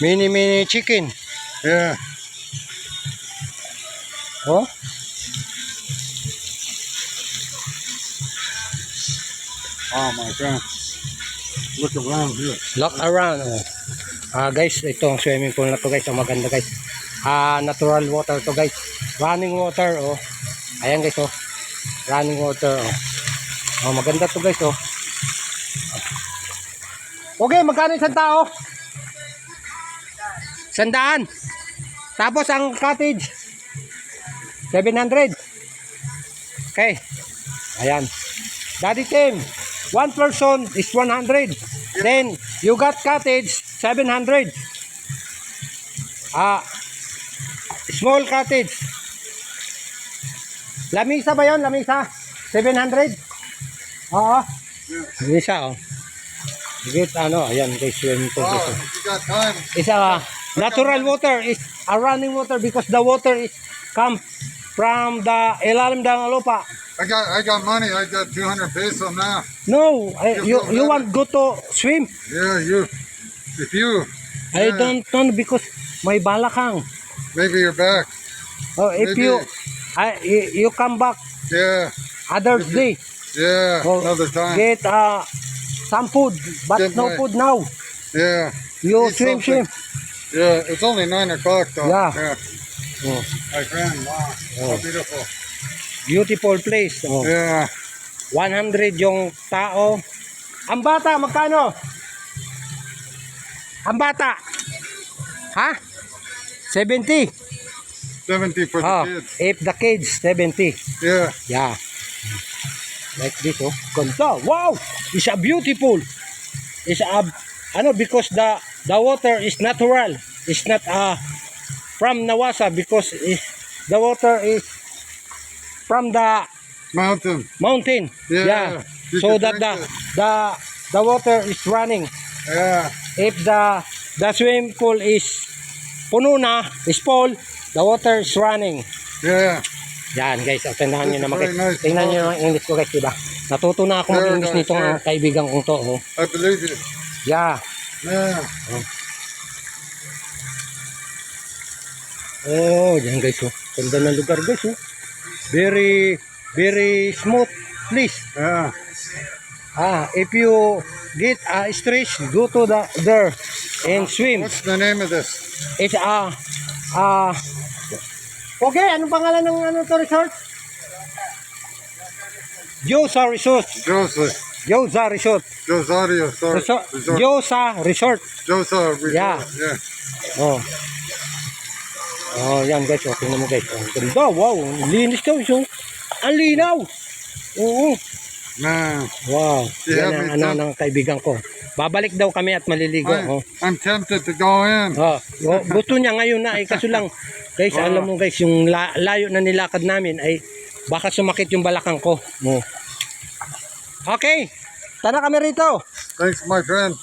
Mini chicken. Yeah. Oh. Oh my God. Look around here. Look around. Oh. Guys, ito ang swimming pool na to guys. Ang maganda guys. Natural water to guys. Running water. Oh. Ayan guys. Oh. Running water. Oh. Maganda to guys. Oh. Okay, magkano isang tao? 100. Tapos ang cottage 700. Okay. Ayan. Daddy Tim, one person is 100. Then you got cottage 700. Small cottage. Lamisa ba 'yon? Lamisa 700. Oo. Lamisa oh. Git ayan guys, swimming pool. Oh, if you got time. It's natural water. It's a running water because the water is come from the ilalim ng lupa. I got money. I got 200 pesos now. No, you want go to swim? Yeah, if you. I Yeah. don't know because may balakang. Maybe you're back. Oh, if Maybe. you come back Yeah, other day, yeah, oh, another time. get some food, but Get no my- food now. Yeah, You Eat swim. something. Yeah, it's only 9 o'clock though. Yeah. Oh, My friend, wow, Oh. how beautiful. beautiful place. Oh. Yeah, 100 yung tao. Ang bata, magkano? Ang bata? Ha? 70. 70 for the Oh, kids. if the kids, 70. Yeah, Yeah. Like this, oh. Ganda. Wow! It's a beautiful. It's a, because the water is natural. It's not from Nawasa because the water is from the mountain. mountain. Yeah. You So can that drink it. the water is running. Yeah, If the swimming pool is puno na, is full, the water is running. yeah. Yan guys, tandaan nyo naman guys. Very nice. Tingnan nyo ang English ko guys, diba? Natuto na ako Very mag-English nice, nitong yeah. kaibigan kong to. Oh. I believe you. Yeah. Yeah. Oh, yan guys. Oh. Ganda ng lugar guys. Oh. Very, very smooth place. Yeah. If you get stress, go to there and swim. What's the name of this? It's okay, anong pangalan ng to resort? Josa Resort. Joseph. Josa Resort. Josario. Sorry. Resort. Resort. Josa Resort. Josa Resort. Yeah. Yeah. Oh. Oh, yan guys. Oh, tingnan mo guys. Oh, ganda. Wow. Ang linis daw. So, ang linaw. Oo. Man. Wow. Yeah, Yan ang ng kaibigan ko. Babalik daw kami at maliligo. Oh. I'm tempted to go in. Gusto niya ngayon na. Kaso lang, guys, alam mo guys, yung layo na nilakad namin ay baka sumakit yung balakang ko. Oh. Okay. Tara kami rito. Thanks, my friend.